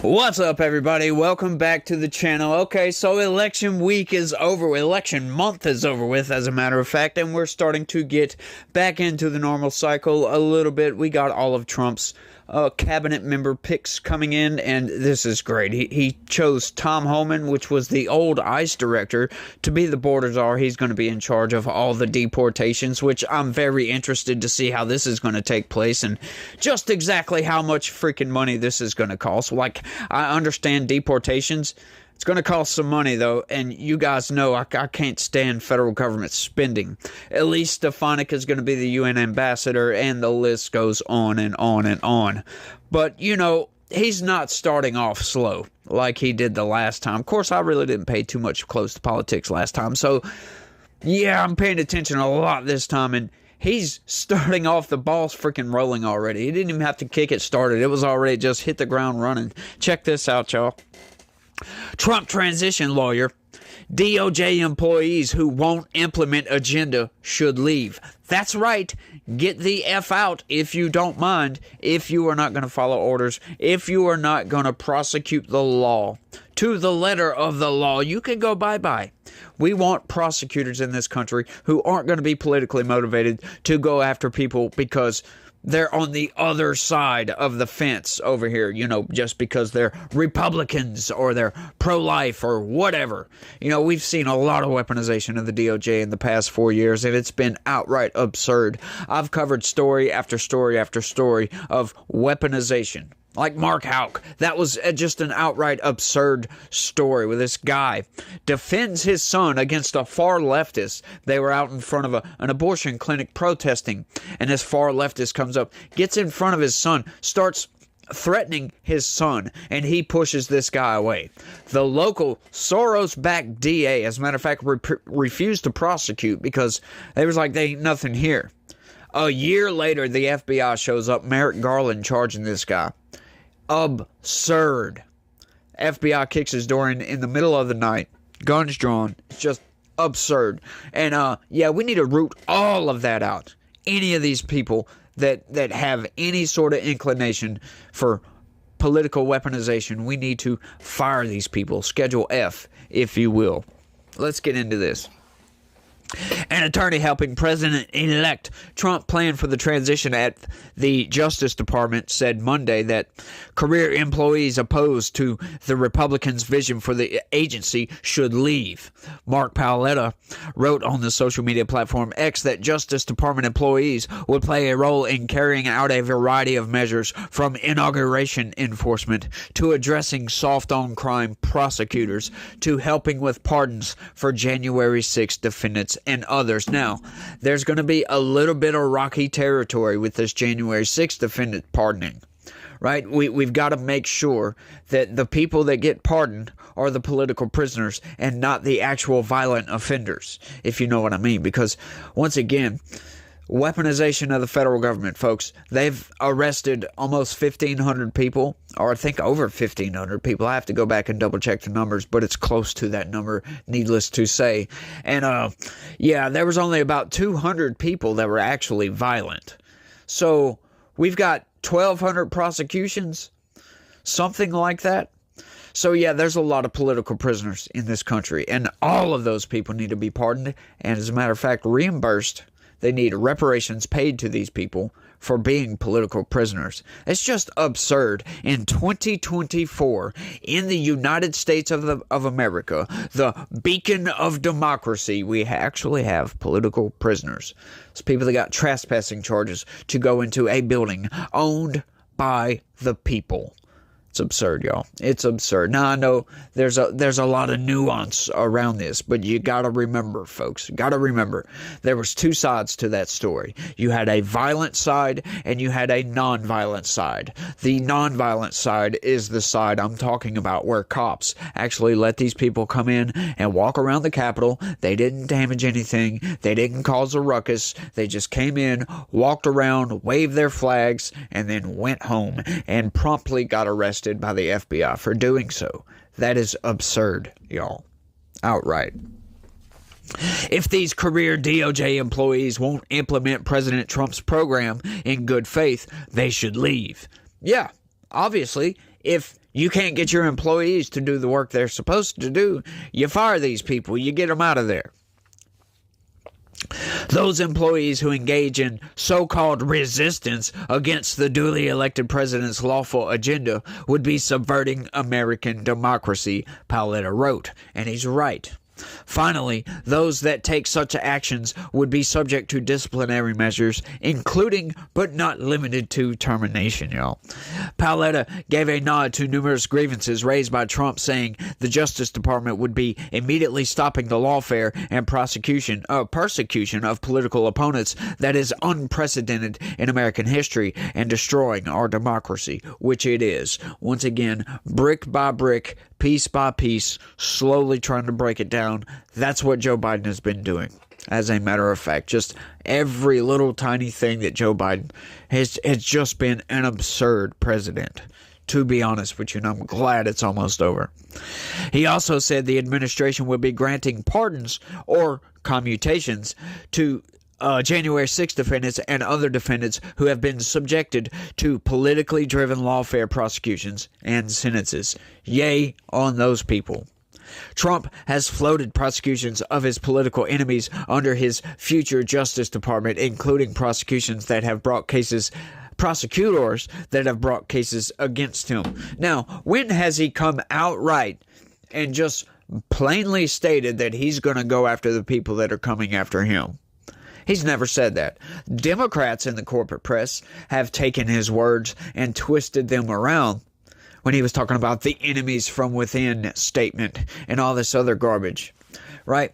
What's up, everybody? Welcome back to the channel. Okay, so election week is over. Election month is over with, as a matter of fact, and we're starting to get back into the normal cycle a little bit. We got all of Trump's cabinet member picks coming in, and this is great. He chose Tom Homan, which was the old ICE director, to be the border czar. He's going to be in charge of all the deportations, which I'm very interested to see how this is going to take place and just exactly how much freaking money this is going to cost. Like, I understand deportations. It's going to cost some money, though, and you guys know I can't stand federal government spending. Elise Stefanik is going to be the UN ambassador, and the list goes on and on and on. But, you know, he's not starting off slow like he did the last time. Of course, I really didn't pay too much close to politics last time, so, yeah, I'm paying attention a lot this time, and he's starting off, the ball's freaking rolling already. He didn't even have to kick it started. It was already just hit the ground running. Check this out, y'all. Trump transition lawyer. DOJ employees who won't implement agenda should leave. That's right. Get the F out if you don't mind, if you are not going to follow orders, if you are not going to prosecute the law to the letter of the law. You can go bye-bye. We want prosecutors in this country who aren't going to be politically motivated to go after people because they're on the other side of the fence over here, you know, just because they're Republicans or they're pro-life or whatever. You know, we've seen a lot of weaponization of the DOJ in the past 4 years, and it's been outright absurd. I've covered story after story after story of weaponization. Like Mark Houck, that was just an outright absurd story where this guy defends his son against a far leftist. They were out in front of an abortion clinic protesting, and this far leftist comes up, gets in front of his son, starts threatening his son, and he pushes this guy away. The local Soros-backed DA, as a matter of fact, refused to prosecute because they was like, they ain't nothing here. A year later, the FBI shows up, Merrick Garland charging this guy. Absurd. FBI kicks his door in the middle of the night. Guns drawn. It's just absurd. And yeah, we need to root all of that out. Any of these people that have any sort of inclination for political weaponization, we need to fire these people. Schedule F, if you will. Let's get into this. An attorney helping President-elect Trump plan for the transition at the Justice Department said Monday that career employees opposed to the Republicans' vision for the agency should leave. Mark Paoletta wrote on the social media platform X that Justice Department employees would play a role in carrying out a variety of measures from inauguration enforcement to addressing soft-on-crime prosecutors to helping with pardons for January 6 defendants and others. Now, there's going to be a little bit of rocky territory with this January 6th defendant pardoning, right? We've got to make sure that the people that get pardoned are the political prisoners and not the actual violent offenders, if you know what I mean. Because, once again, weaponization of the federal government, folks. They've arrested almost 1,500 people, or I think over 1,500 people. I have to go back and double check the numbers, but it's close to that number, needless to say. And yeah, there was only about 200 people that were actually violent. So we've got 1,200 prosecutions, something like that. So yeah, there's a lot of political prisoners in this country, and all of those people need to be pardoned, and as a matter of fact, reimbursed. They need reparations paid to these people for being political prisoners. It's just absurd. In 2024, in the United States of America, the beacon of democracy, we actually have political prisoners. It's people that got trespassing charges to go into a building owned by the people. It's absurd, y'all. It's absurd. Now, I know there's a lot of nuance around this, but you got to remember, folks, there was two sides to that story. You had a violent side and you had a non-violent side. The non-violent side is the side I'm talking about, where cops actually let these people come in and walk around the Capitol. They didn't damage anything. They didn't cause a ruckus. They just came in, walked around, waved their flags, and then went home and promptly got arrested by the FBI for doing so. That is absurd, y'all. Outright. If these career DOJ employees won't implement President Trump's program in good faith, they should leave. Yeah, obviously, if You can't get your employees to do the work they're supposed to do. You fire these people. You get them out of there. Those employees who engage in so-called resistance against the duly elected president's lawful agenda would be subverting American democracy, Paoletta wrote. And he's right. Finally, those that take such actions would be subject to disciplinary measures, including but not limited to termination, y'all. Paoletta gave a nod to numerous grievances raised by Trump, saying the Justice Department would be immediately stopping the lawfare and persecution of political opponents that is unprecedented in American history and destroying our democracy, which it is. Once again, brick by brick, piece by piece, slowly trying to break it down. That's what Joe Biden has been doing. As a matter of fact, just every little tiny thing that Joe Biden has just been an absurd president. To be honest with you, and I'm glad it's almost over. He also said the administration would be granting pardons or commutations to January 6 defendants and other defendants who have been subjected to politically driven lawfare prosecutions and sentences. Yay on those people. Trump has floated prosecutions of his political enemies under his future Justice Department, including prosecutors that have brought cases against him. Now, when has he come outright and just plainly stated that he's going to go after the people that are coming after him? He's never said that. Democrats in the corporate press have taken his words and twisted them around when he was talking about the enemies from within statement and all this other garbage, right?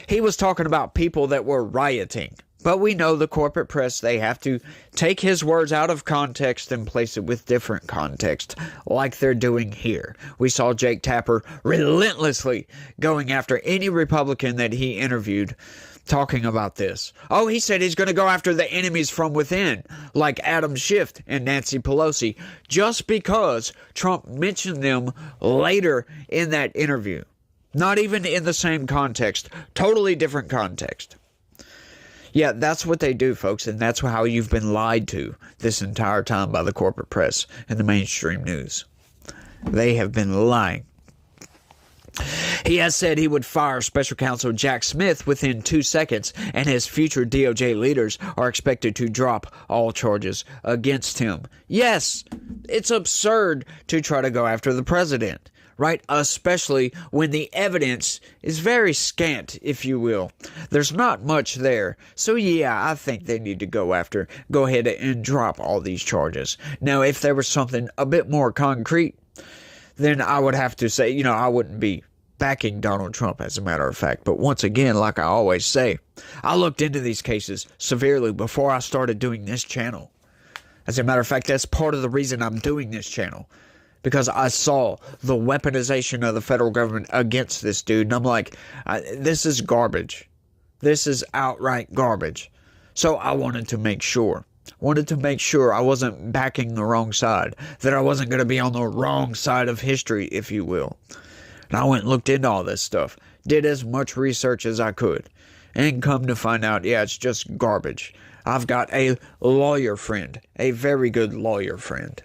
He was talking about people that were rioting. But we know the corporate press, they have to take his words out of context and place it with different context, like they're doing here. We saw Jake Tapper relentlessly going after any Republican that he interviewed, talking about this. Oh, he said he's going to go after the enemies from within, like Adam Schiff and Nancy Pelosi, just because Trump mentioned them later in that interview. Not even in the same context, totally different context. Yeah, that's what they do, folks, and that's how you've been lied to this entire time by the corporate press and the mainstream news. They have been lying. He has said he would fire Special Counsel Jack Smith within 2 seconds, and his future DOJ leaders are expected to drop all charges against him. Yes, it's absurd to try to go after the president, right? Especially when the evidence is very scant, if you will. There's not much there. So yeah, I think they need to go ahead and drop all these charges. Now, if there was something a bit more concrete, then I would have to say, I wouldn't be backing Donald Trump, as a matter of fact. But once again, like I always say, I looked into these cases severely before I started doing this channel. As a matter of fact, that's part of the reason I'm doing this channel. Because I saw the weaponization of the federal government against this dude. And I'm like, this is garbage. This is outright garbage. So I wanted to make sure I wasn't backing the wrong side, that I wasn't going to be on the wrong side of history, if you will. And I went and looked into all this stuff, did as much research as I could, and come to find out, yeah, it's just garbage. I've got a lawyer friend, a very good lawyer friend.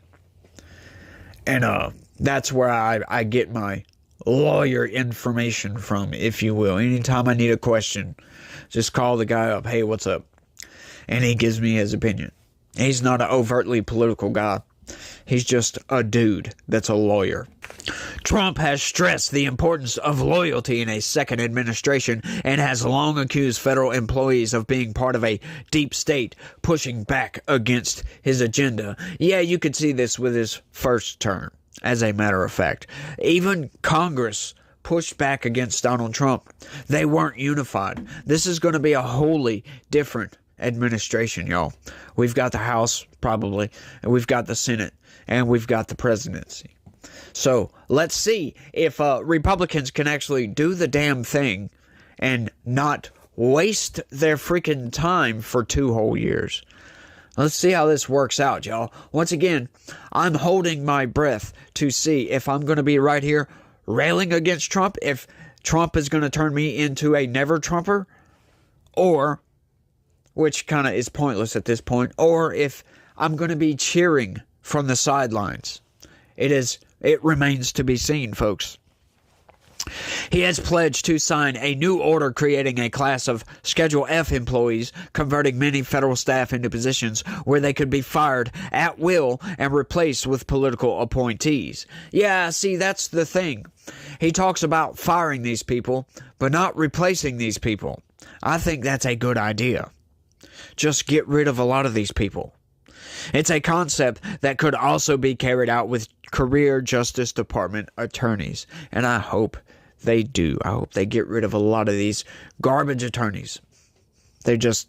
And that's where I get my lawyer information from, if you will. Anytime I need a question, just call the guy up, hey, what's up? And he gives me his opinion. He's not an overtly political guy. He's just a dude that's a lawyer. Trump has stressed the importance of loyalty in a second administration and has long accused federal employees of being part of a deep state pushing back against his agenda. Yeah, you could see this with his first term, as a matter of fact. Even Congress pushed back against Donald Trump. They weren't unified. This is going to be a wholly different administration, y'all. We've got the House, probably, and we've got the Senate, and we've got the presidency. So let's see if Republicans can actually do the damn thing and not waste their freaking time for 2 whole years. Let's see how this works out, y'all. Once again, I'm holding my breath to see if I'm going to be right here railing against Trump, if Trump is going to turn me into a never-Trumper, or, which kind of is pointless at this point, or if I'm going to be cheering from the sidelines. It is It remains to be seen, folks. He has pledged to sign a new order creating a class of Schedule F employees, converting many federal staff into positions where they could be fired at will and replaced with political appointees. Yeah, see, that's the thing. He talks about firing these people, but not replacing these people. I think that's a good idea. Just get rid of a lot of these people. It's a concept that could also be carried out with career Justice Department attorneys, and I hope they do. I hope they get rid of a lot of these garbage attorneys. They're just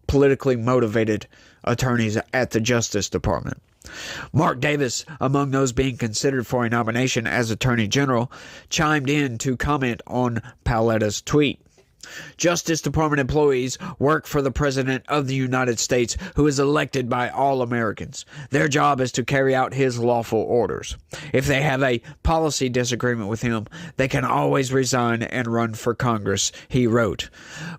politically motivated attorneys at the Justice Department. Mark Davis, among those being considered for a nomination as Attorney General, chimed in to comment on Paletta's tweet. Justice Department employees work for the President of the United States, who is elected by all Americans. Their job is to carry out his lawful orders. If they have a policy disagreement with him, they can always resign and run for Congress, he wrote.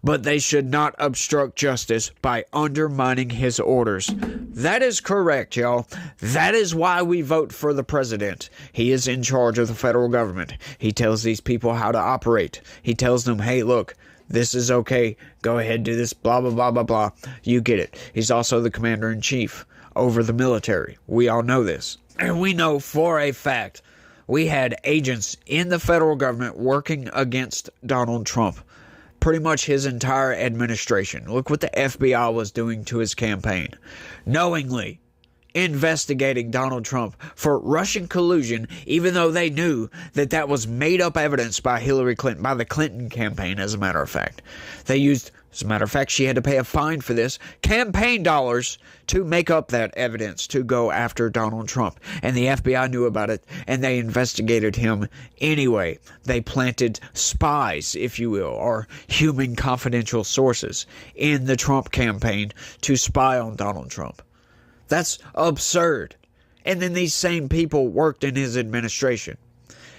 But they should not obstruct justice by undermining his orders. That is correct, y'all. That is why we vote for the President. He is in charge of the federal government. He tells these people how to operate. He tells them, hey, look, this is okay. Go ahead, do this, blah, blah, blah, blah, blah. You get it. He's also the commander-in-chief over the military. We all know this. And we know for a fact we had agents in the federal government working against Donald Trump pretty much his entire administration. Look what the FBI was doing to his campaign. Knowingly investigating Donald Trump for Russian collusion, even though they knew that that was made up evidence by Hillary Clinton, by the Clinton campaign, as a matter of fact. They used, as a matter of fact, she had to pay a fine for this, campaign dollars to make up that evidence to go after Donald Trump. And the FBI knew about it, and they investigated him anyway. They planted spies, if you will, or human confidential sources in the Trump campaign to spy on Donald Trump. That's absurd. And then these same people worked in his administration.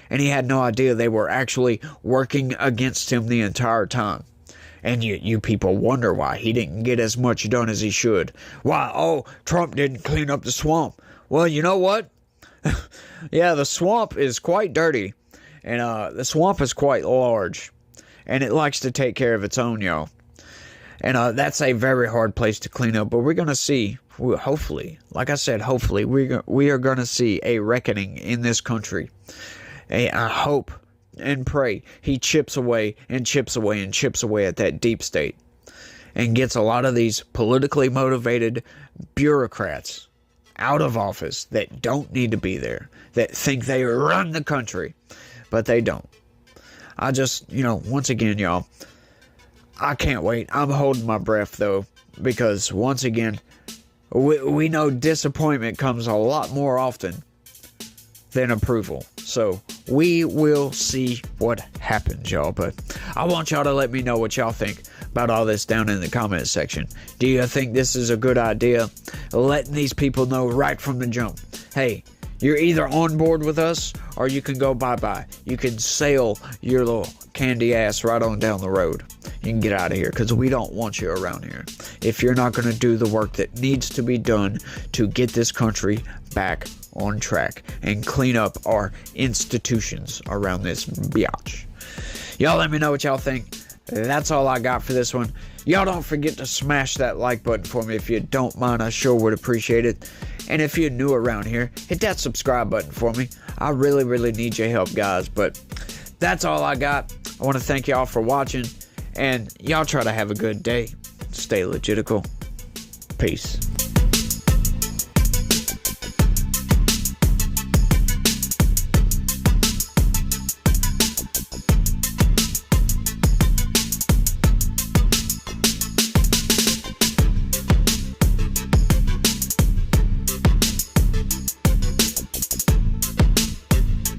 And he had no idea they were actually working against him the entire time. And you people wonder why he didn't get as much done as he should. Why, Trump didn't clean up the swamp. Well, you know what? Yeah, the swamp is quite dirty. And the swamp is quite large. And it likes to take care of its own, y'all. And that's a very hard place to clean up. But we're going to see, hopefully, like I said, hopefully, we are going to see a reckoning in this country. I hope and pray he chips away and chips away and chips away at that deep state. And gets a lot of these politically motivated bureaucrats out of office that don't need to be there. That think they run the country. But they don't. I just, once again, y'all, I can't wait. I'm holding my breath, though, because once again, we know disappointment comes a lot more often than approval. So we will see what happens, y'all. But I want y'all to let me know what y'all think about all this down in the comments section. Do you think this is a good idea? Letting these people know right from the jump. Hey, you're either on board with us or you can go bye-bye. You can sail your little candy ass right on down the road. You can get out of here because we don't want you around here. If you're not going to do the work that needs to be done to get this country back on track and clean up our institutions around this biatch. Y'all let me know what y'all think. That's all I got for this one. Y'all don't forget to smash that like button for me if you don't mind. I sure would appreciate it. And if you're new around here, hit that subscribe button for me. I really, really need your help, guys. But that's all I got. I want to thank y'all for watching. And y'all try to have a good day. Stay legitical. Peace.